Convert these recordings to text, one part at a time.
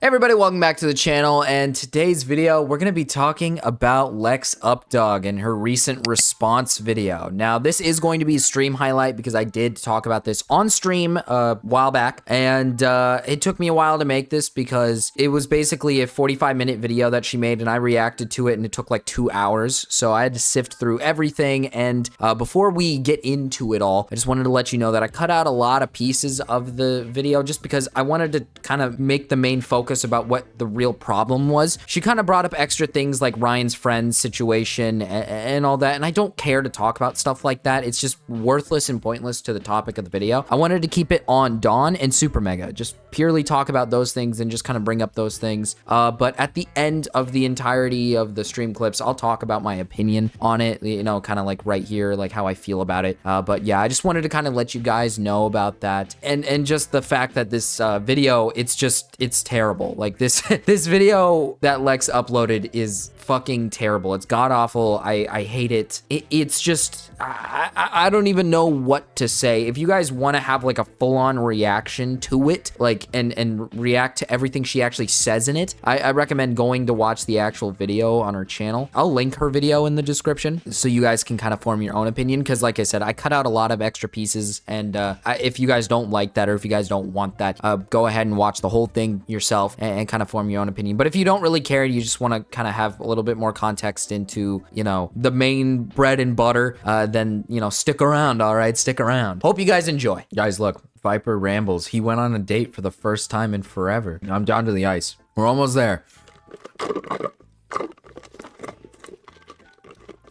Hey everybody, welcome back to the channel, and today's video we're going to be talking about Lex Updog and her recent response video. Now this is going to be a stream highlight because I did talk about this on stream a while back, and it took me a while to make this because it was basically a 45-minute video that she made and I reacted to it and it took like 2 hours, so I had to sift through everything. And before we get into it all, I just wanted to let you know that I cut out a lot of pieces of the video just because I wanted to kind of make the main focus about what the real problem was. She kind of brought up extra things like Ryan's friend's situation and all that, and I don't care to talk about stuff like that. It's just worthless and pointless to the topic of the video. I wanted to keep it on Dawn and Supermega, just purely talk about those things and just kind of bring up those things. But at the end of the entirety of the stream clips, I'll talk about my opinion on it, you know, kind of like right here, like how I feel about it. But yeah, I just wanted to kind of let you guys know about that, and just the fact that this video, it's terrible. Like this video that Lex uploaded is fucking terrible. It's god awful. I hate it. It's just I don't even know what to say. If you guys want to have like a full-on reaction to it, like and react to everything she actually says in it, I recommend going to watch the actual video on her channel. I'll link her video in the description so you guys can kind of form your own opinion, because like I said, I cut out a lot of extra pieces, and if you guys don't like that or if you guys don't want that, go ahead and watch the whole thing yourself and kind of form your own opinion. But if you don't really care, you just want to kind of have a little bit more context into, you know, the main bread and butter, then, you know, stick around. All right, stick around. Hope you guys enjoy. Guys, look, Viper rambles. He went on a date for the first time in forever. I'm down to the ice. We're almost there.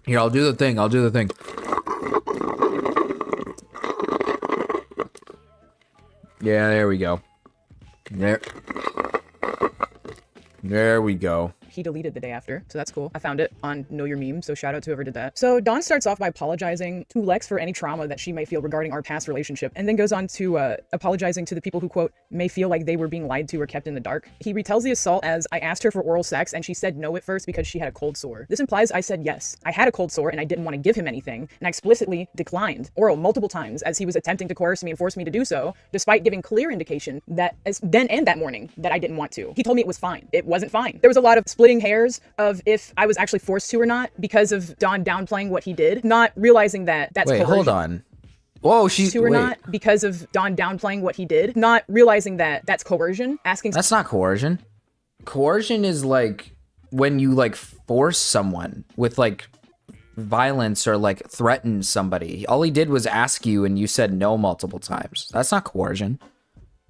Here, I'll do the thing. I'll do the thing. Yeah, there we go. There we go. He deleted the day after, so that's cool. I found it on Know Your Meme, so shout out to whoever did that. So Dawn starts off by apologizing to Lex for any trauma that she may feel regarding our past relationship, and then goes on to apologizing to the people who, quote, may feel like they were being lied to or kept in the dark. He retells the assault as, I asked her for oral sex and she said no at first because she had a cold sore. This implies I said yes. I had a cold sore and I didn't want to give him anything, and I explicitly declined oral multiple times as he was attempting to coerce me and force me to do so, despite giving clear indication that then and that morning that I didn't want to. He told me it was fine. It wasn't fine. There was a lot of splitting hairs of if I was actually forced to or not because of Dawn downplaying what he did, not realizing that that's coercion. Wait, hold on. Whoa, she's to or not because of Dawn downplaying what he did, not realizing that that's coercion. Asking that's not coercion. Coercion is like when you like force someone with like violence or like threaten somebody. All he did was ask you and you said no multiple times. That's not coercion.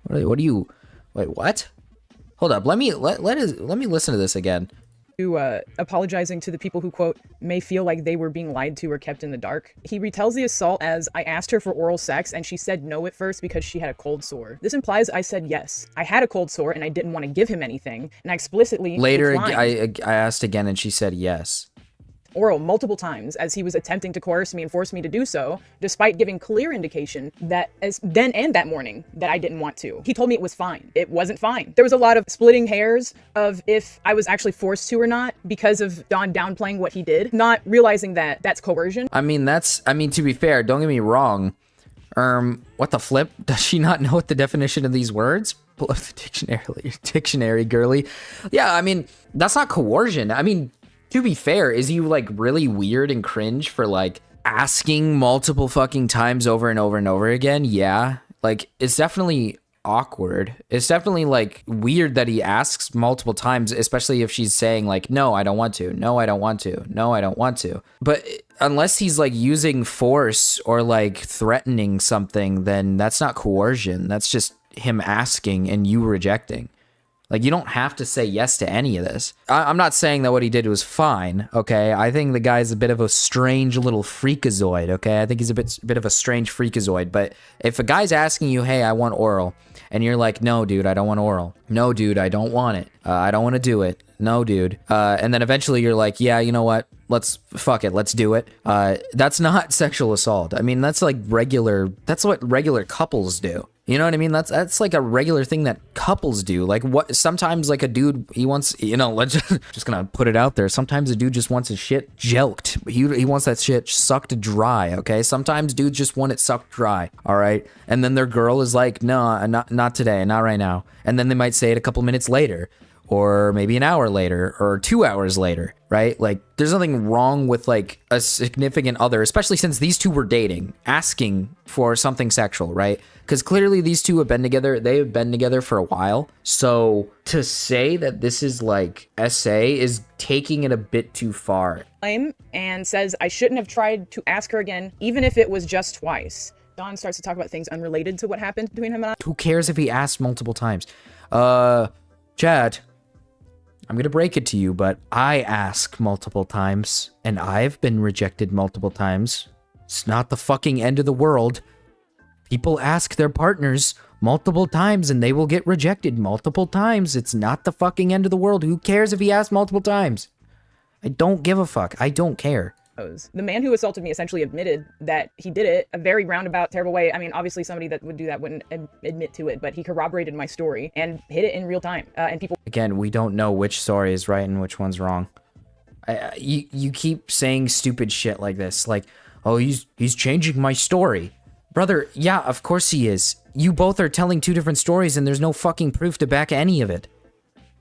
What do you wait, what? Hold up, let me listen to this again. Apologizing to the people who, quote, may feel like they were being lied to or kept in the dark. He retells the assault as, I asked her for oral sex and she said no at first because she had a cold sore. This implies I said yes. I had a cold sore and I didn't want to give him anything, and I explicitly later declined. I asked again and she said yes. Oral multiple times as he was attempting to coerce me and force me to do so, despite giving clear indication that then and that morning that I didn't want to. He told me it was fine. It wasn't fine. There was a lot of splitting hairs of if I was actually forced to or not because of Dawn downplaying what he did, not realizing that that's coercion. I mean, to be fair, don't get me wrong. What the flip? Does she not know what the definition of these words? Pull up the dictionary, girly. Yeah, I mean, that's not coercion. I mean, to be fair, is he like really weird and cringe for like asking multiple fucking times over and over and over again? Yeah, like it's definitely awkward. It's definitely like weird that he asks multiple times, especially if she's saying like, no, I don't want to. No, I don't want to. No, I don't want to. But unless he's like using force or like threatening something, then that's not coercion. That's just him asking and you rejecting. Like, you don't have to say yes to any of this. I'm not saying that what he did was fine, okay? I think the guy's a bit of a strange little freakazoid, okay? I think he's a bit of a strange freakazoid. But if a guy's asking you, hey, I want oral, and you're like, no, dude, I don't want oral. No, dude, I don't want it. I don't want to do it. no, dude. And then eventually you're like, yeah, you know what? Fuck it, let's do it. That's not sexual assault. I mean, that's like that's what regular couples do. You know what I mean? That's like a regular thing that couples do. Like what, sometimes like a dude, he wants, you know, let's just gonna put it out there. Sometimes a dude just wants his shit jelked. He wants that shit sucked dry, okay? Sometimes dudes just want it sucked dry, all right? And then their girl is like, no, not today, not right now. And then they might say it a couple minutes later, or maybe an hour later, or 2 hours later, right? Like, there's nothing wrong with, like, a significant other, especially since these two were dating, asking for something sexual, right? Because clearly these two have been together, they have been together for a while. So, to say that this is, like, SA is taking it a bit too far. And says, I shouldn't have tried to ask her again, even if it was just twice. Don starts to talk about things unrelated to what happened between him and I. Who cares if he asked multiple times? Chad, I'm gonna break it to you, but I ask multiple times, and I've been rejected multiple times. It's not the fucking end of the world. People ask their partners multiple times, and they will get rejected multiple times. It's not the fucking end of the world. Who cares if he asks multiple times? I don't give a fuck. I don't care. The man who assaulted me essentially admitted that he did it, a very roundabout, terrible way. I mean, obviously somebody that would do that wouldn't admit to it, but he corroborated my story and hid it in real time. And people... Again, we don't know which story is right and which one's wrong. You keep saying stupid shit like this, like, oh, he's changing my story. Brother, yeah, of course he is. You both are telling two different stories and there's no fucking proof to back any of it.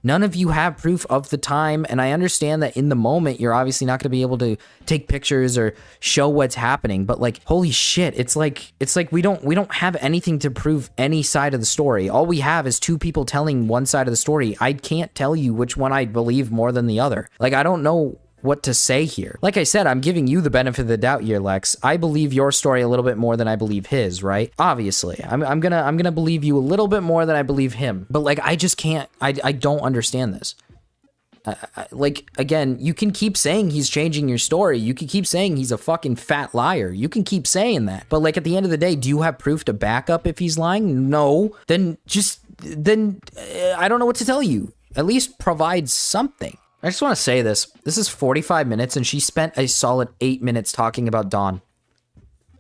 None of you have proof of the time, and I understand that in the moment, you're obviously not going to be able to take pictures or show what's happening, but like, holy shit, it's like we don't have anything to prove any side of the story. All we have is two people telling one side of the story. I can't tell you which one I believe more than the other. Like, I don't know what to say here. Like I said, I'm giving you the benefit of the doubt here, Lex. I believe your story a little bit more than I believe his, right? Obviously, I'm gonna believe you a little bit more than I believe him. But like, I just can't. I don't understand this. Like, again, you can keep saying he's changing your story. You can keep saying he's a fucking fat liar. You can keep saying that. But like, at the end of the day, do you have proof to back up if he's lying? No. Then I don't know what to tell you. At least provide something. I just want to say this. This is 45 minutes, and she spent a solid 8 minutes talking about Don.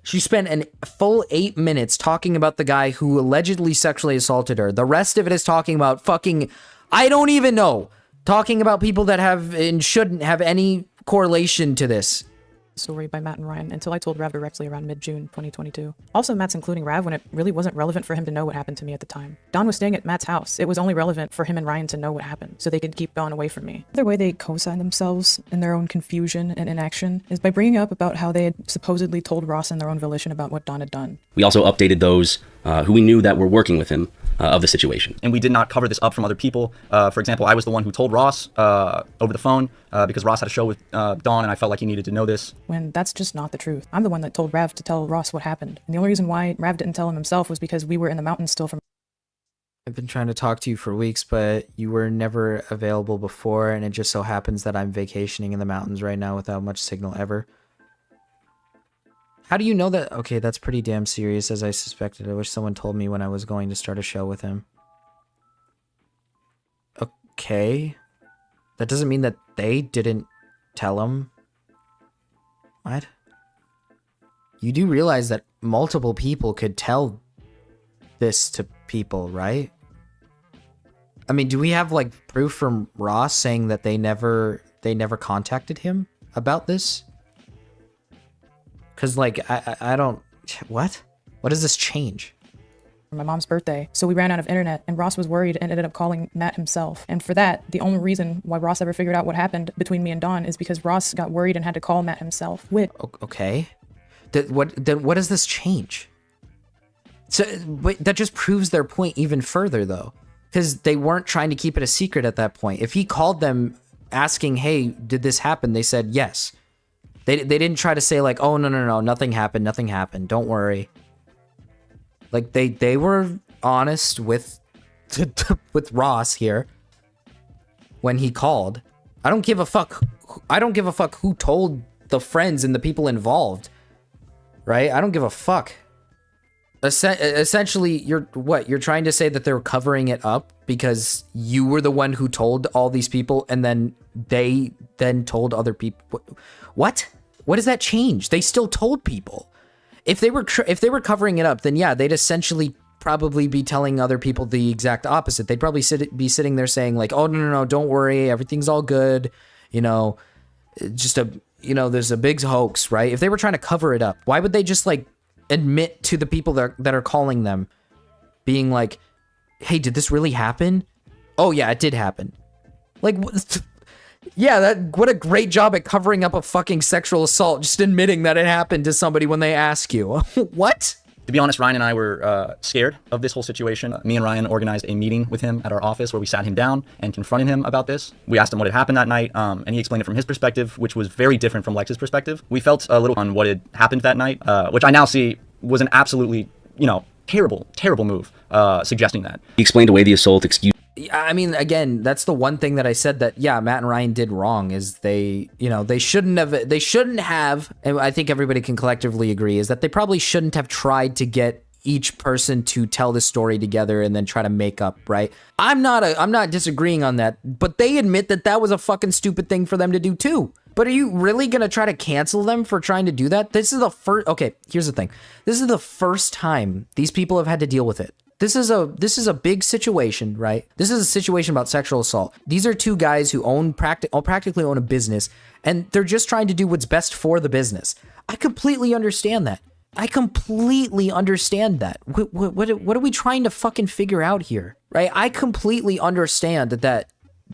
She spent a full 8 minutes talking about the guy who allegedly sexually assaulted her. The rest of it is talking about fucking, I don't even know. Talking about people that have and shouldn't have any correlation to this. Story by Matt and Ryan until I told Rav directly around mid-June 2022. Also, Matt's including Rav when it really wasn't relevant for him to know what happened to me at the time. Don was staying at Matt's house. It was only relevant for him and Ryan to know what happened, so they could keep Don away from me. The way they co-sign themselves in their own confusion and inaction is by bringing up about how they had supposedly told Ross in their own volition about what Don had done. We also updated those who we knew that were working with him of the situation. And we did not cover this up from other people. For example, I was the one who told Ross over the phone because Ross had a show with Dawn and I felt like he needed to know this. When that's just not the truth. I'm the one that told Rav to tell Ross what happened. And the only reason why Rav didn't tell him himself was because we were in the mountains still from... I've been trying to talk to you for weeks, but you were never available before, and it just so happens that I'm vacationing in the mountains right now without much signal ever. How do you know that? Okay, that's pretty damn serious, as I suspected. I wish someone told me when I was going to start a show with him. Okay. That doesn't mean that they didn't tell him. What? You do realize that multiple people could tell this to people, right? I mean, do we have like proof from Ross saying that they never contacted him about this? Because like, I don't, what does this change? my mom's birthday. So we ran out of internet and Ross was worried and ended up calling Matt himself. And for that, the only reason why Ross ever figured out what happened between me and Dawn is because Ross got worried and had to call Matt himself. Okay. Then what does this change? So that just proves their point even further though. Because they weren't trying to keep it a secret at that point. If he called them asking, hey, did this happen? They said yes. They didn't try to say like, oh, no, nothing happened. Don't worry. Like they were honest with Ross here when he called. I don't give a fuck who told the friends and the people involved. Right? I don't give a fuck. Essentially, you're trying to say that they're covering it up because you were the one who told all these people, and then they told other people. What does that change? They still told people. If they were covering it up, then yeah, they'd essentially probably be telling other people the exact opposite. They'd probably be sitting there saying like, oh no, don't worry, everything's all good, you know, there's a big hoax, right? If they were trying to cover it up, why would they just like admit to the people that are calling them, being like, hey, did this really happen? Oh yeah, it did happen. Like, yeah, what a great job at covering up a fucking sexual assault, just admitting that it happened to somebody when they ask you. What? To be honest, Ryan and I were scared of this whole situation. Me and Ryan organized a meeting with him at our office where we sat him down and confronted him about this. We asked him what had happened that night, and he explained it from his perspective, which was very different from Lex's perspective. We felt a little on what had happened that night, which I now see was an absolutely, terrible move, suggesting that. He explained away the assault, excuse. I mean, again, that's the one thing that I said that, yeah, Matt and Ryan did wrong, is they shouldn't have, and I think everybody can collectively agree, is that they probably shouldn't have tried to get each person to tell the story together and then try to make up, right? I'm not disagreeing on that, but they admit that was a fucking stupid thing for them to do too. But are you really going to try to cancel them for trying to do that? This is the first, okay, here's the thing. This is the first time these people have had to deal with it. This is a big situation, right? This is a situation about sexual assault. These are two guys who practically own a business, and they're just trying to do what's best for the business. I completely understand that. What are we trying to fucking figure out here, right? I completely understand that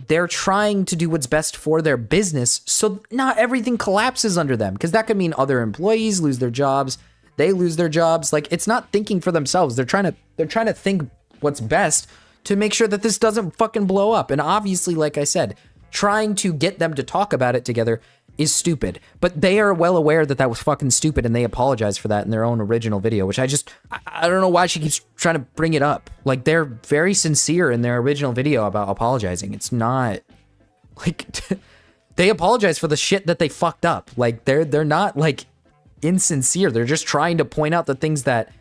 they're trying to do what's best for their business, so not everything collapses under them, because that could mean other employees lose their jobs. They lose their jobs. Like, it's not thinking for themselves. They're trying to think what's best to make sure that this doesn't fucking blow up. And obviously, like I said, trying to get them to talk about it together is stupid. But they are well aware that was fucking stupid, and they apologize for that in their own original video, which I don't know why she keeps trying to bring it up. Like, they're very sincere in their original video about apologizing. It's not like they apologize for the shit that they fucked up. Like, they're not like insincere. They're just trying to point out the things that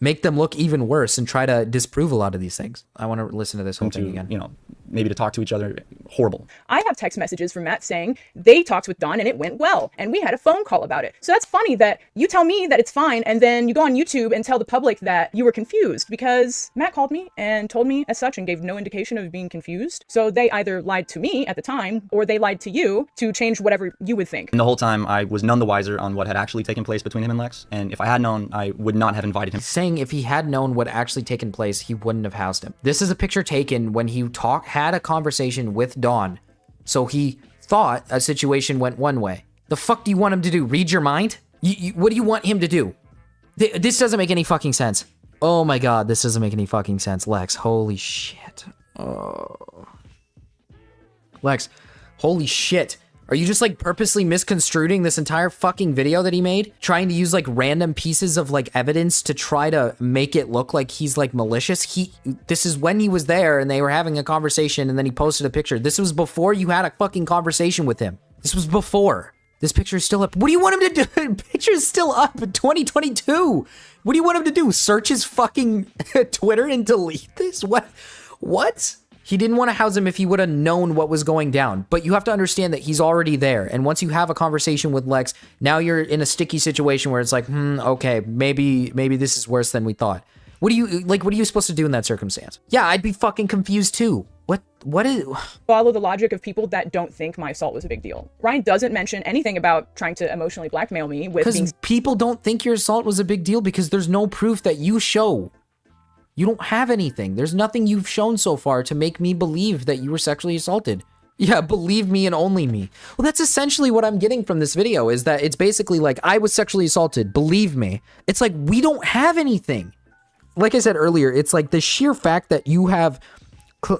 make them look even worse and try to disprove a lot of these things. I want to listen to this whole thing again. Maybe to talk to each other. Horrible. I have text messages from Matt saying they talked with Don and it went well, and we had a phone call about it. So that's funny that you tell me that it's fine, and then you go on YouTube and tell the public that you were confused, because Matt called me and told me as such and gave no indication of being confused. So they either lied to me at the time, or they lied to you to change whatever you would think. And the whole time I was none the wiser on what had actually taken place between him and Lex, and if I had known, I would not have invited him. Saying if he had known what actually taken place, he wouldn't have housed him. This is a picture taken when he had a conversation with Dawn. So he thought a situation went one way. The fuck do you want him to do? Read your mind? What do you want him to do? This doesn't make any fucking sense. Oh my god, this doesn't make any fucking sense. Lex, holy shit. Oh. Lex, holy shit. Are you just like purposely misconstruing this entire fucking video that he made? Trying to use like random pieces of like evidence to try to make it look like he's like malicious? This is when he was there and they were having a conversation, and then he posted a picture. This was before you had a fucking conversation with him. This was before. This picture is still up. What do you want him to do? Picture is still up in 2022. What do you want him to do? Search his fucking Twitter and delete this? What? He didn't want to house him if he would have known what was going down. But you have to understand that he's already there. And once you have a conversation with Lex, now you're in a sticky situation where it's like, okay, maybe this is worse than we thought. What are you supposed to do in that circumstance? Yeah, I'd be fucking confused too. What is... Follow the logic of people that don't think my assault was a big deal. Ryan doesn't mention anything about trying to emotionally blackmail me with being... Because people don't think your assault was a big deal because there's no proof that you show. You don't have anything. There's nothing you've shown so far to make me believe that you were sexually assaulted. Yeah, believe me and only me. Well, that's essentially what I'm getting from this video, is that it's basically like, I was sexually assaulted, believe me. It's like, we don't have anything. Like I said earlier, it's like the sheer fact that you have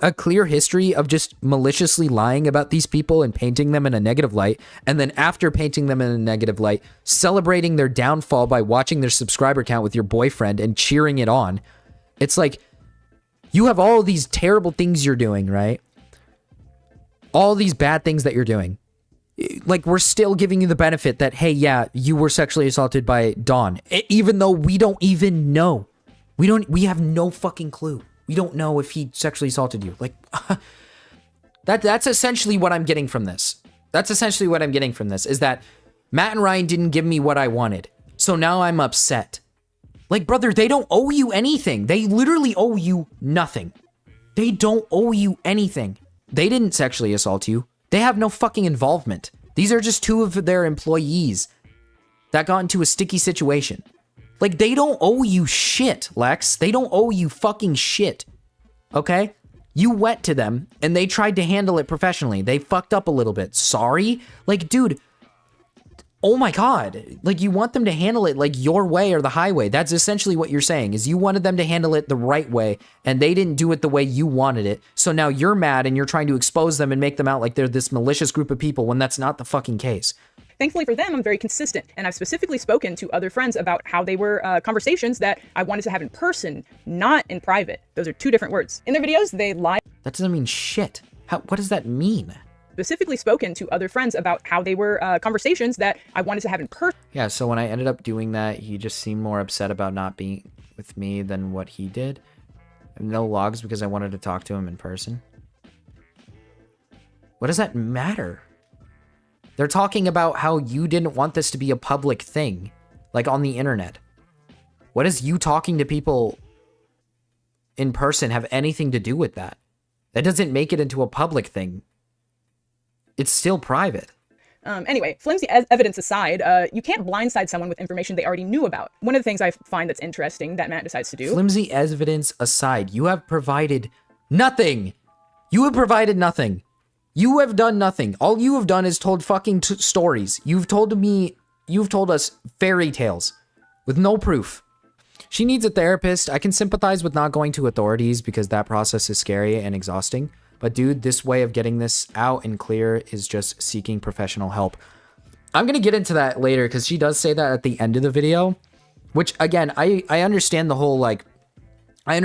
a clear history of just maliciously lying about these people and painting them in a negative light, and then after painting them in a negative light, celebrating their downfall by watching their subscriber count with your boyfriend and cheering it on. It's like, you have all these terrible things you're doing, right? All these bad things that you're doing. Like, we're still giving you the benefit that, hey, yeah, you were sexually assaulted by Dawn, even though we don't even know. We have no fucking clue. We don't know if he sexually assaulted you. Like, that's essentially what I'm getting from this. That's essentially what I'm getting from this, is that Matt and Ryan didn't give me what I wanted. So now I'm upset. Like, brother, they don't owe you anything. They literally owe you nothing. They don't owe you anything. They didn't sexually assault you. They have no fucking involvement. These are just two of their employees that got into a sticky situation. Like, they don't owe you shit, Lex. They don't owe you fucking shit. Okay? You went to them, and they tried to handle it professionally. They fucked up a little bit. Sorry? Like, dude, oh my god. Like, you want them to handle it like your way or the highway. That's essentially what you're saying, is you wanted them to handle it the right way, and they didn't do it the way you wanted it. So now you're mad, and you're trying to expose them and make them out like they're this malicious group of people when that's not the fucking case. Thankfully for them, I'm very consistent, and I've specifically spoken to other friends about how they were conversations that I wanted to have in person, not in private. Those are two different words. In their videos, they lie. That doesn't mean shit. What does that mean? Specifically spoken to other friends about how they were conversations that I wanted to have in person. Yeah, so when I ended up doing that, he just seemed more upset about not being with me than what he did. No logs because I wanted to talk to him in person. What does that matter? They're talking about how you didn't want this to be a public thing, like on the internet. What does you talking to people in person have anything to do with that? That doesn't make it into a public thing. It's still private. Anyway, flimsy evidence aside, you can't blindside someone with information they already knew about. One of the things I find that's interesting that Matt decides to do. Flimsy evidence aside, you have provided nothing. You have provided nothing. You have done nothing. All you have done is told fucking stories. You've told us fairy tales with no proof. She needs a therapist. I can sympathize with not going to authorities because that process is scary and exhausting. But dude, this way of getting this out and clear is just seeking professional help. I'm going to get into that later because she does say that at the end of the video, which again, I understand the whole, like, I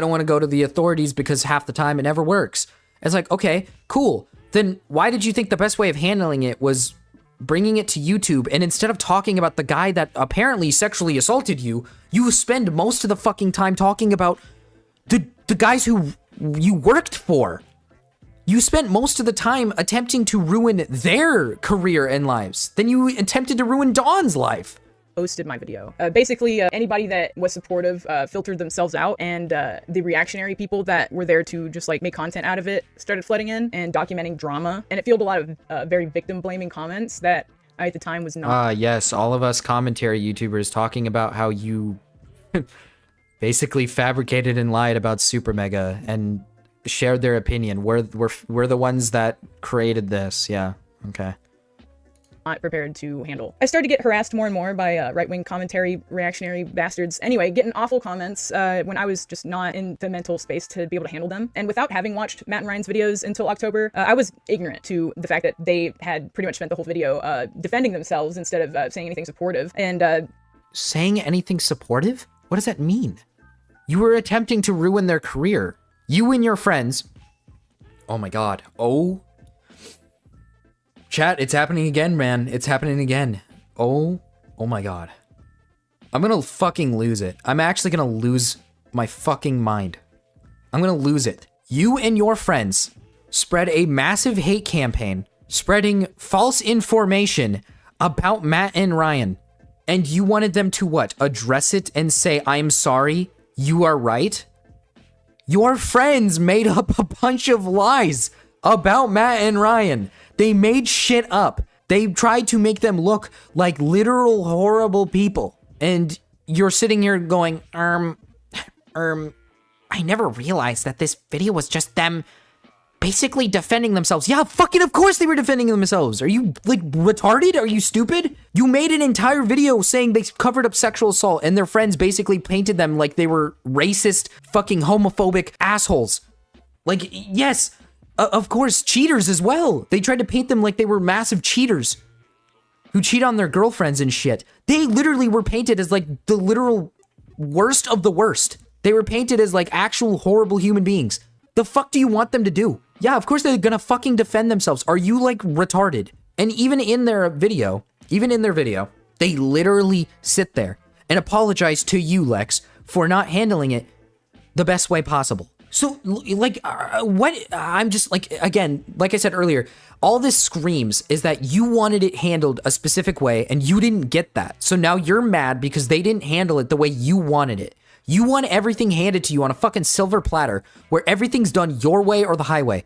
don't want to go to the authorities because half the time it never works. It's like, okay, cool. Then why did you think the best way of handling it was bringing it to YouTube, and instead of talking about the guy that apparently sexually assaulted you, you spend most of the fucking time talking about the guys who you worked for? You spent most of the time attempting to ruin their career and lives. Then you attempted to ruin Dawn's life. Posted my video. Basically, anybody that was supportive filtered themselves out, and the reactionary people that were there to just like make content out of it started flooding in and documenting drama. And it fueled a lot of very victim-blaming comments that I at the time was not. Yes, all of us commentary YouTubers talking about how you basically fabricated and lied about Supermega and shared their opinion. We're the ones that created this. Yeah, okay. Not prepared to handle. I started to get harassed more and more by right-wing commentary, reactionary bastards. Anyway, getting awful comments when I was just not in the mental space to be able to handle them. And without having watched Matt and Ryan's videos until October, I was ignorant to the fact that they had pretty much spent the whole video defending themselves instead of saying anything supportive. And saying anything supportive? What does that mean? You were attempting to ruin their career. You and your friends. Oh my god. Oh. Chat, it's happening again, man. It's happening again. Oh my god. I'm gonna fucking lose it. I'm actually gonna lose my fucking mind. I'm gonna lose it. You and your friends spread a massive hate campaign, spreading false information about Matt and Ryan. And you wanted them to what? Address it and say, I'm sorry, you are right? Your friends made up a bunch of lies about Matt and Ryan. They made shit up. They tried to make them look like literal horrible people. And you're sitting here going, I never realized that this video was just them basically defending themselves. Yeah, fucking of course they were defending themselves. Are you, like, retarded? Are you stupid? You made an entire video saying they covered up sexual assault and their friends basically painted them like they were racist, fucking homophobic assholes. Like, yes, of course, cheaters as well. They tried to paint them like they were massive cheaters who cheat on their girlfriends and shit. They literally were painted as, like, the literal worst of the worst. They were painted as, like, actual horrible human beings. The fuck do you want them to do? Yeah, of course they're gonna fucking defend themselves. Are you, like, retarded? And even in their video, they literally sit there and apologize to you, Lex, for not handling it the best way possible. So, like, what, I'm just, like, again, like I said earlier, all this screams is that you wanted it handled a specific way and you didn't get that. So now you're mad because they didn't handle it the way you wanted it. You want everything handed to you on a fucking silver platter where everything's done your way or the highway.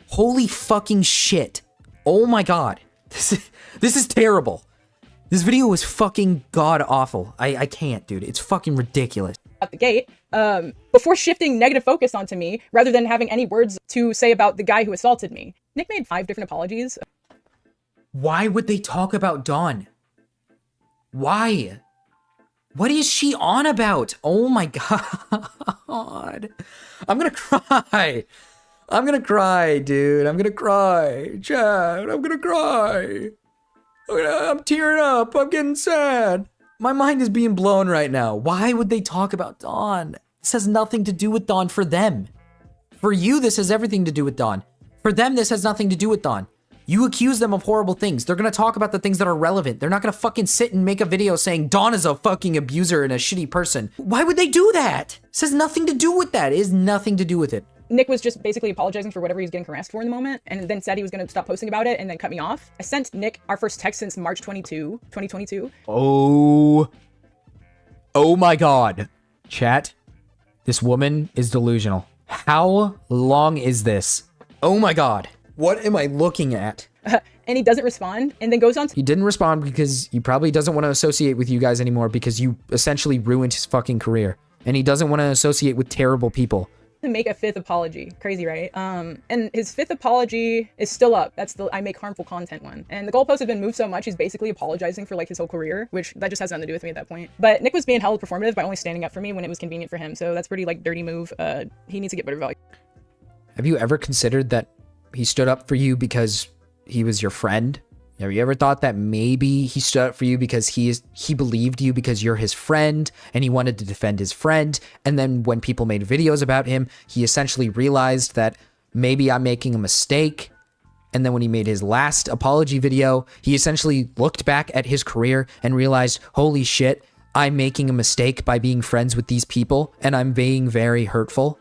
Holy fucking shit. Oh my God. This is terrible. This video was fucking god awful. I can't, dude. It's fucking ridiculous. At the gate, before shifting negative focus onto me, rather than having any words to say about the guy who assaulted me. Nick made 5 different apologies. Why would they talk about Dawn? Why? What is she on about? Oh my God. I'm gonna cry. I'm gonna cry, dude. I'm gonna cry. Chad, I'm gonna cry. I'm tearing up. I'm getting sad. My mind is being blown right now. Why would they talk about Dawn? This has nothing to do with Dawn for them. For you, this has everything to do with Dawn. For them, this has nothing to do with Dawn. You accuse them of horrible things. They're gonna talk about the things that are relevant. They're not gonna fucking sit and make a video saying Dawn is a fucking abuser and a shitty person. Why would they do that? This has nothing to do with that. It has nothing to do with it. Nick was just basically apologizing for whatever he was getting harassed for in the moment, and then said he was going to stop posting about it and then cut me off. I sent Nick our first text since March 2022. Oh my God. Chat, this woman is delusional. How long is this? Oh my God. What am I looking at? And he doesn't respond, and then goes on to He didn't respond because he probably doesn't want to associate with you guys anymore because you essentially ruined his fucking career. And he doesn't want to associate with terrible people. make a 5th apology. Crazy, right? And his 5th apology is still up. That's the I make harmful content one. And the goalposts have been moved so much, he's basically apologizing for like his whole career, which that just has nothing to do with me at that point. But Nick was being held performative by only standing up for me when it was convenient for him. So that's pretty like dirty move. He needs to get better value. Have you ever considered that he stood up for you because he was your friend? Have you ever thought that maybe he stood up for you because he believed you because you're his friend and he wanted to defend his friend? And then when people made videos about him, he essentially realized that maybe I'm making a mistake. And then when he made his last apology video, he essentially looked back at his career and realized, holy shit, I'm making a mistake by being friends with these people and I'm being very hurtful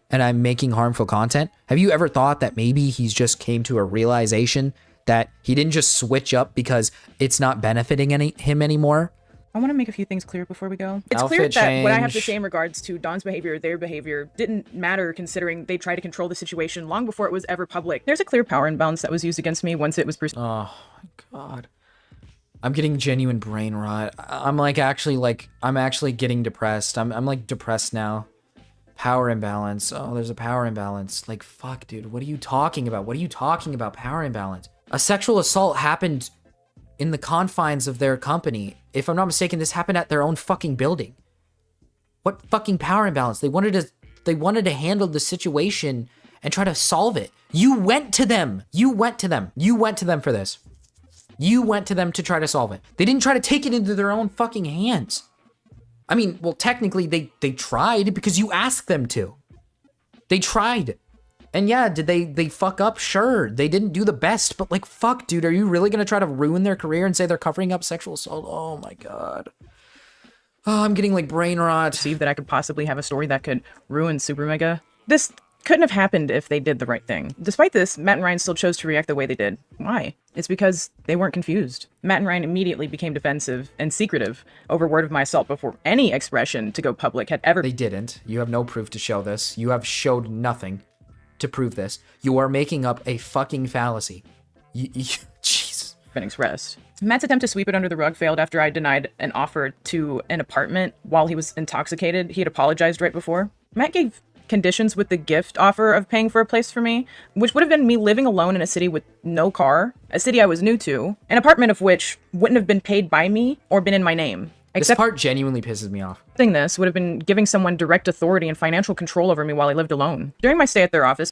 and I'm making harmful content. Have you ever thought that maybe he's just came to a realization that he didn't just switch up because it's not benefiting him anymore? I want to make a few things clear before we go. It's Outfit clear that what I have to change. say in regards to Don's behavior, their behavior, didn't matter considering they tried to control the situation long before it was ever public. There's a clear power imbalance that was used against me once it was Oh my God. I'm getting genuine brain rot. I'm actually getting depressed. I'm like depressed now. Power imbalance. Oh, there's a power imbalance. Like, fuck, dude. What are you talking about? What are you talking about? Power imbalance. A sexual assault happened in the confines of their company. If I'm not mistaken, this happened at their own fucking building. What fucking power imbalance? They wanted to handle the situation and try to solve it. You went to them. You went to them. You went to them for this. You went to them to try to solve it. They didn't try to take it into their own fucking hands. I mean, well, technically they tried because you asked them to. They tried. And yeah, did they fuck up? Sure. They didn't do the best, but like, fuck, dude, are you really gonna try to ruin their career and say they're covering up sexual assault? Oh my God. Oh, I'm getting like brain rot. perceived that I could possibly have a story that could ruin Supermega. This couldn't have happened if they did the right thing. Despite this, Matt and Ryan still chose to react the way they did. Why? It's because they weren't confused. Matt and Ryan immediately became defensive and secretive over word of my assault before any expression to go public had ever They didn't. You have no proof to show this. You have showed nothing to prove this. You are making up a fucking fallacy. Jesus. been expressed. Matt's attempt to sweep it under the rug failed after I denied an offer to an apartment while he was intoxicated. He had apologized right before. Matt gave conditions with the gift offer of paying for a place for me, which would have been me living alone in a city with no car, a city I was new to, an apartment of which wouldn't have been paid by me or been in my name. This part genuinely pisses me off. Accepting this would have been giving someone direct authority and financial control over me while I lived alone. During my stay at their office,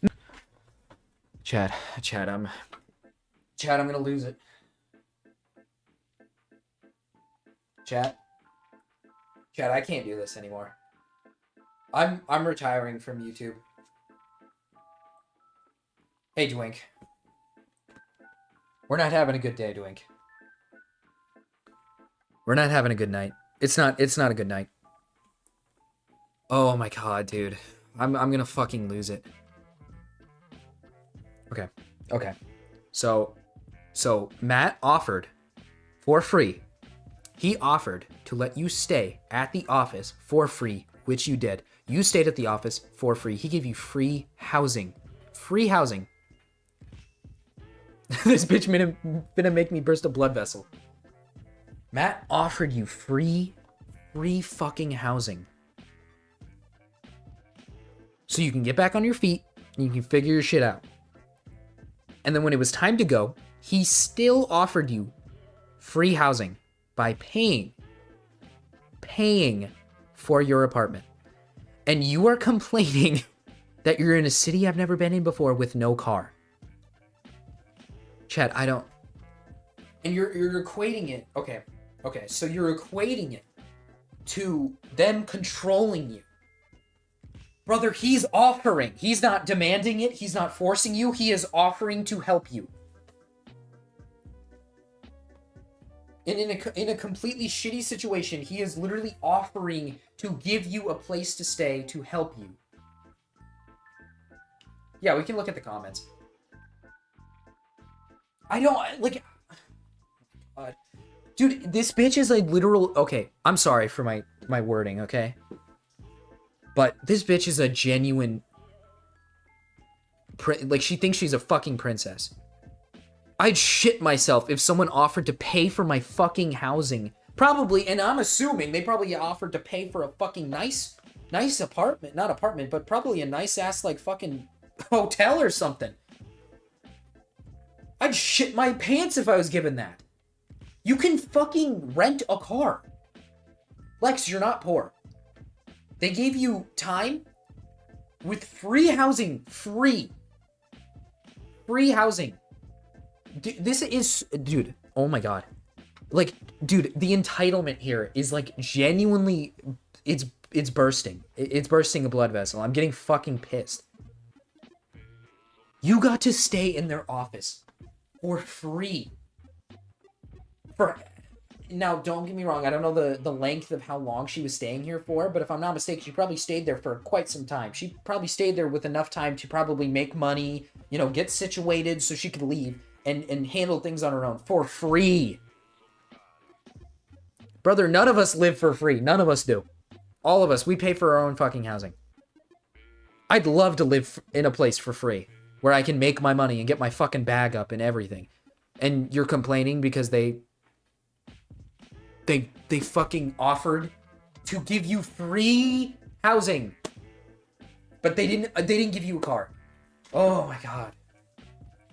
Chad, I'm gonna lose it. Chad, I can't do this anymore. I'm retiring from YouTube. Hey, Dwink. We're not having a good day, Dwink. We're not having a good night. It's not a good night. Oh my god, dude. I'm gonna fucking lose it. Okay. So Matt offered for free. He offered to let you stay at the office for free, which you did. You stayed at the office for free. He gave you free housing. Free housing. This bitch gonna make me burst a blood vessel. Matt offered you free fucking housing. So you can get back on your feet and you can figure your shit out. And then when it was time to go, he still offered you free housing by paying for your apartment. And you are complaining that you're in a city I've never been in before with no car. Chad, I don't... And you're equating it... Okay, so you're equating it to them controlling you. Brother, he's offering. He's not demanding it. He's not forcing you. He is offering to help you. And in a completely shitty situation, he is literally offering to give you a place to stay to help you. Yeah, we can look at the comments. I don't, like... Dude, this bitch is like literal... Okay, I'm sorry for my wording, okay? But this bitch is a genuine... Like, she thinks she's a fucking princess. I'd shit myself if someone offered to pay for my fucking housing. Probably, and I'm assuming they probably offered to pay for a fucking nice apartment. Not apartment, but probably a nice-ass, like, fucking hotel or something. I'd shit my pants if I was given that. You can fucking rent a car. Lex, you're not poor. They gave you time with free housing. Free housing. This is... Dude, oh my god. Like, dude, the entitlement here is, like, genuinely... It's bursting. It's bursting a blood vessel. I'm getting fucking pissed. You got to stay in their office for free. Now, don't get me wrong. I don't know the length of how long she was staying here for, but if I'm not mistaken, she probably stayed there for quite some time. She probably stayed there with enough time to probably make money, you know, get situated so she could leave and handle things on her own for free. Brother, none of us live for free. None of us do. All of us, we pay for our own fucking housing. I'd love to live in a place for free where I can make my money and get my fucking bag up and everything. And you're complaining because they fucking offered to give you free housing, but they didn't give you a car. Oh my god,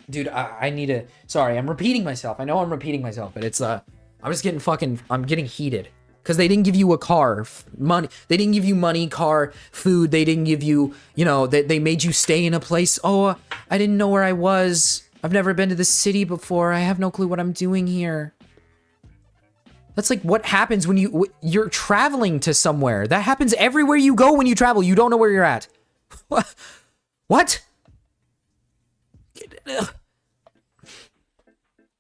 dude, I need to... Sorry, I'm repeating myself. I know I'm repeating myself, but it's I'm just getting fucking... I'm getting heated because they didn't give you a car, money. They didn't give you money, car, food. They didn't give you, you know, they made you stay in a place. Oh, I didn't know where I was. I've never been to the city before. I have no clue what I'm doing here. That's like what happens when you're traveling to somewhere. That happens everywhere you go when you travel. You don't know where you're at. What?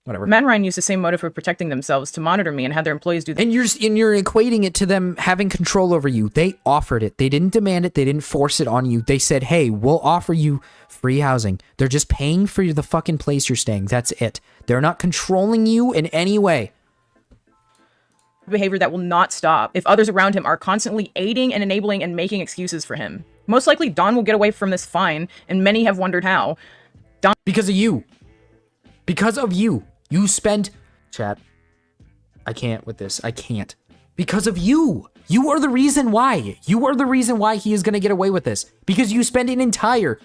Whatever. Matt and Ryan used the same motive for protecting themselves to monitor me and had their employees do that. And you're equating it to them having control over you. They offered it. They didn't demand it. They didn't force it on you. They said, hey, we'll offer you free housing. They're just paying for the fucking place you're staying. That's it. They're not controlling you in any way. Behavior that will not stop if others around him are constantly aiding and enabling and making excuses for him. Most likely, Don will get away from this fine, and many have wondered how. Because of you. Because of you. You spent... Chat. I can't with this. I can't. Because of you. You are the reason why. You are the reason why he is going to get away with this. Because you spend an entire...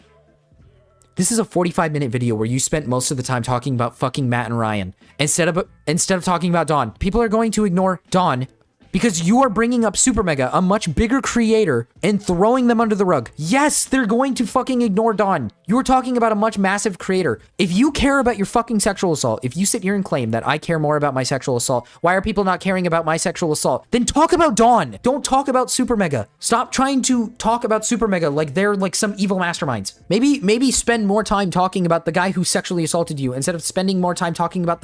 This is a 45-minute video where you spent most of the time talking about fucking Matt and Ryan. Instead of talking about Don. People are going to ignore Don because you are bringing up Supermega, a much bigger creator, and throwing them under the rug. Yes, they're going to fucking ignore Don. You're talking about a much massive creator. If you care about your fucking sexual assault, if you sit here and claim that I care more about my sexual assault, why are people not caring about my sexual assault? Then talk about Don. Don't talk about Supermega. Stop trying to talk about Supermega like they're like some evil masterminds. Maybe spend more time talking about the guy who sexually assaulted you instead of spending more time talking about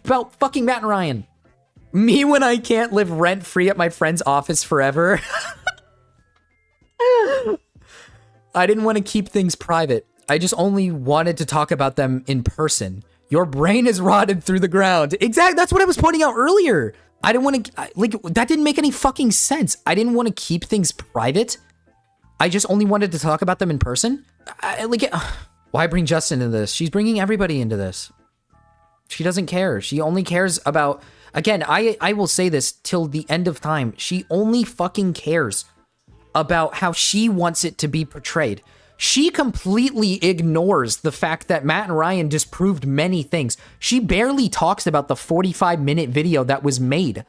about fucking Matt and Ryan. Me when I can't live rent-free at my friend's office forever. I didn't want to keep things private. I just only wanted to talk about them in person. Your brain is rotted through the ground. Exactly. That's what I was pointing out earlier. I didn't want to, like, that didn't make any fucking sense. I didn't want to keep things private. I just only wanted to talk about them in person. Why bring Justin into this? She's bringing everybody into this. She doesn't care. She only cares about, again, I will say this till the end of time. She only fucking cares about how she wants it to be portrayed. She completely ignores the fact that Matt and Ryan disproved many things. She barely talks about the 45-minute video that was made.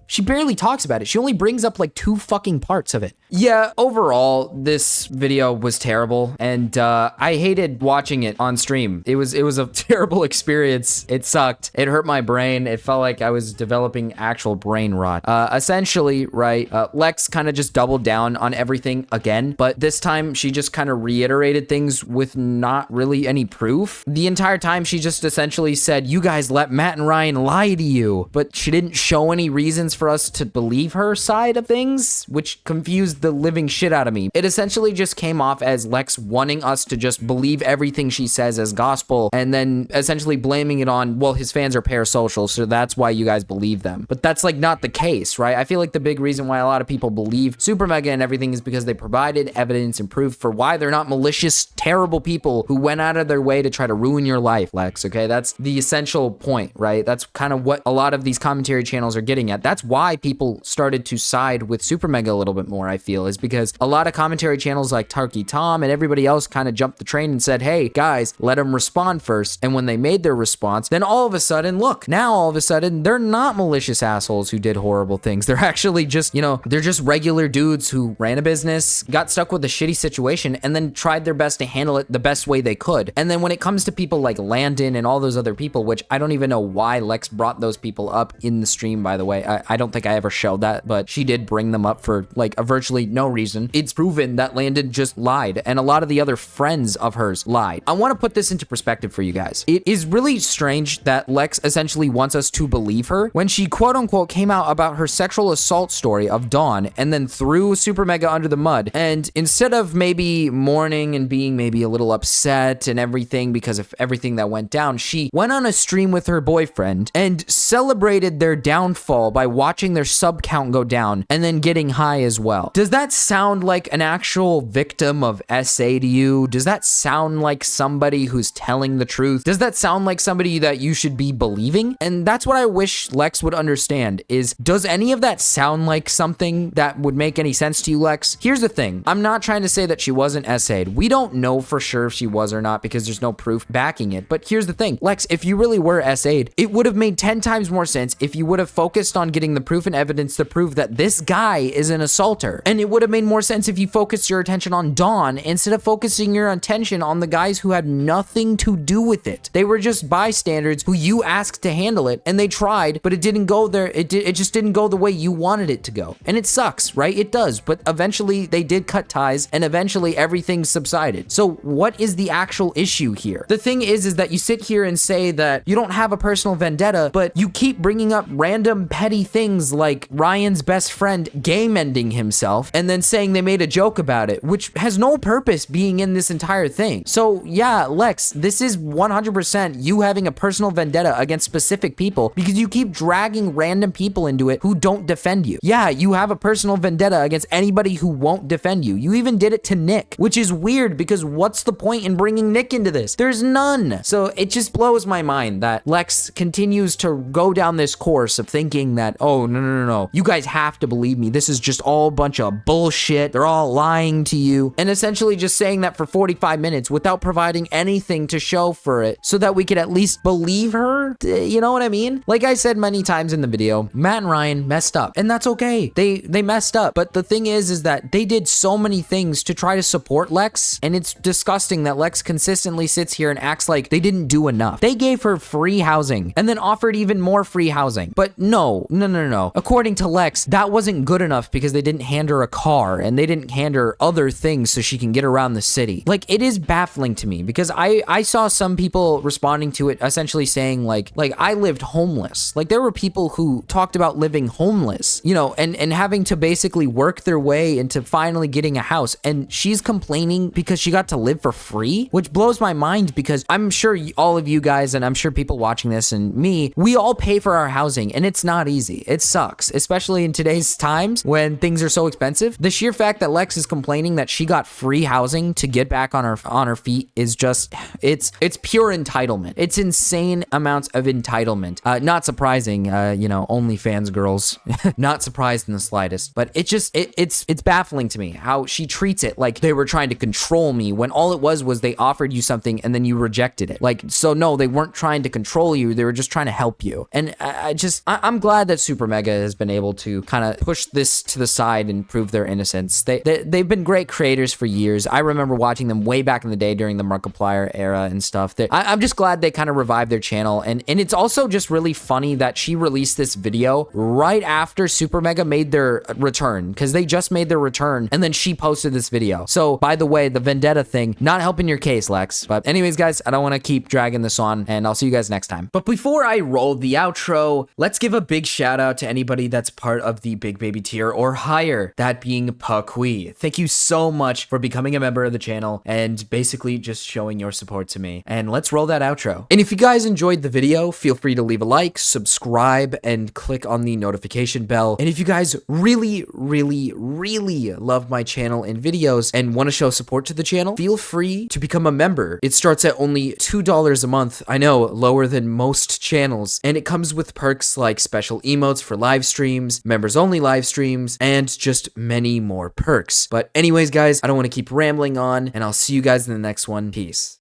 She barely talks about it. She only brings up like 2 fucking parts of it. Yeah, overall, this video was terrible, and I hated watching it on stream. It was a terrible experience. It sucked. It hurt my brain. It felt like I was developing actual brain rot. Essentially, right, Lex kind of just doubled down on everything again, but this time she just kind of reiterated things with not really any proof. The entire time she just essentially said, you guys let Matt and Ryan lie to you, but she didn't show any reasons for us to believe her side of things, which confused the living shit out of me. It essentially just came off as Lex wanting us to just believe everything she says as gospel, and then essentially blaming it on, well, his fans are parasocial, so that's why you guys believe them. But that's like not the case, right? I feel like the big reason why a lot of people believe Supermega and everything is because they provided evidence and proof for why they're not malicious, terrible people who went out of their way to try to ruin your life, Lex, okay? That's the essential point, right? That's kind of what a lot of these commentary channels are getting at. That's why people started to side with Supermega a little bit more, I feel, is because a lot of commentary channels like Tarky Tom and everybody else kind of jumped the train and said, hey, guys, let them respond first. And when they made their response, then all of a sudden, look, now all of a sudden, they're not malicious assholes who did horrible things. They're actually just, you know, they're just regular dudes who ran a business, got stuck with a shitty situation, and then tried their best to handle it the best way they could. And then when it comes to people like Landon and all those other people, which I don't even know why Lex brought those people up in the stream, by the way. I don't think I ever showed that, but she did bring them up for like a virtually no reason. It's proven that Landon just lied, and a lot of the other friends of hers lied. I want to put this into perspective for you guys. It is really strange that Lex essentially wants us to believe her when she quote unquote came out about her sexual assault story of Dawn and then threw Supermega under the mud. And instead of maybe mourning and being maybe a little upset and everything because of everything that went down, she went on a stream with her boyfriend and celebrated their downfall by watching their sub count go down and then getting high as well. Does that sound like an actual victim of SA to you? Does that sound like somebody who's telling the truth? Does that sound like somebody that you should be believing? And that's what I wish Lex would understand is, does any of that sound like something that would make any sense to you, Lex? Here's the thing. I'm not trying to say that she wasn't SA'd. We don't know for sure if she was or not because there's no proof backing it. But here's the thing. Lex, if you really were SA'd, it would have made 10 times more sense if you would have focused on getting the proof and evidence to prove that this guy is an assaulter. And it would have made more sense if you focused your attention on Dawn instead of focusing your attention on the guys who had nothing to do with it. They were just bystanders who you asked to handle it, and they tried, but it didn't go there. It just didn't go the way you wanted it to go. And it sucks, right? It does. But eventually they did cut ties, and eventually everything subsided. So what is the actual issue here? The thing is that you sit here and say that you don't have a personal vendetta, but you keep bringing up random petty things like Ryan's best friend game ending himself and then saying they made a joke about it, which has no purpose being in this entire thing. So yeah, Lex, this is 100% you having a personal vendetta against specific people because you keep dragging random people into it who don't defend you. Yeah, you have a personal vendetta against anybody who won't defend you. You even did it to Nick, which is weird because what's the point in bringing Nick into this? There's none. So it just blows my mind that Lex continues to go down this course of thinking that, oh, no, you guys have to believe me. This is just all a bunch of bullshit. They're all lying to you. And essentially just saying that for 45 minutes without providing anything to show for it so that we could at least believe her. You know what I mean? Like I said many times in the video, Matt and Ryan messed up, and that's okay. They messed up. But the thing is that they did so many things to try to support Lex, and it's disgusting that Lex consistently sits here and acts like they didn't do enough. They gave her free housing and then offered even more free housing. But no, no. According to Lex, that wasn't good enough because they didn't hand her a car and they didn't hand her other things so she can get around the city. Like, it is baffling to me because I saw some people responding to it essentially saying like I lived homeless. Like, there were people who talked about living homeless, you know, and having to basically work their way into finally getting a house. And she's complaining because she got to live for free, which blows my mind because I'm sure all of you guys, and I'm sure people watching this and me, we all pay for our housing and it's not easy. It sucks, especially in today's times when things are so expensive. The sheer fact that Lex is complaining that she got free housing to get back on her feet is just, it's pure entitlement. It's insane amounts of entitlement. Not surprising, you know, OnlyFans girls, not surprised in the slightest, but it's baffling to me how she treats it like they were trying to control me when all it was they offered you something and then you rejected it. Like, so no, they weren't trying to control you. They were just trying to help you. And I'm glad that Supermega has been able to kind of push this to the side and prove their innocence. They've been great creators for years. I remember watching them way back in the day during the Markiplier era and stuff. I'm just glad they kind of revived their channel. And it's also just really funny that she released this video right after Supermega made their return, because they just made their return and then she posted this video. So by the way, the vendetta thing, not helping your case, Lex. But anyways, guys, I don't want to keep dragging this on and I'll see you guys next time. But before I roll the outro, let's give a big shout out to anybody that's part of the Big Baby tier or higher, that being Pakui. Thank you so much for becoming a member of the channel and basically just showing your support to me. And let's roll that outro. And if you guys enjoyed the video, feel free to leave a like, subscribe, and click on the notification bell. And if you guys really love my channel and videos and want to show support to the channel, feel free to become a member. It starts at only $2 a month. I know, lower than most channels. And it comes with perks like special emotes for live streams, members only live streams, and just many more perks. But anyways, guys, I don't want to keep rambling on, and I'll see you guys in the next one. Peace.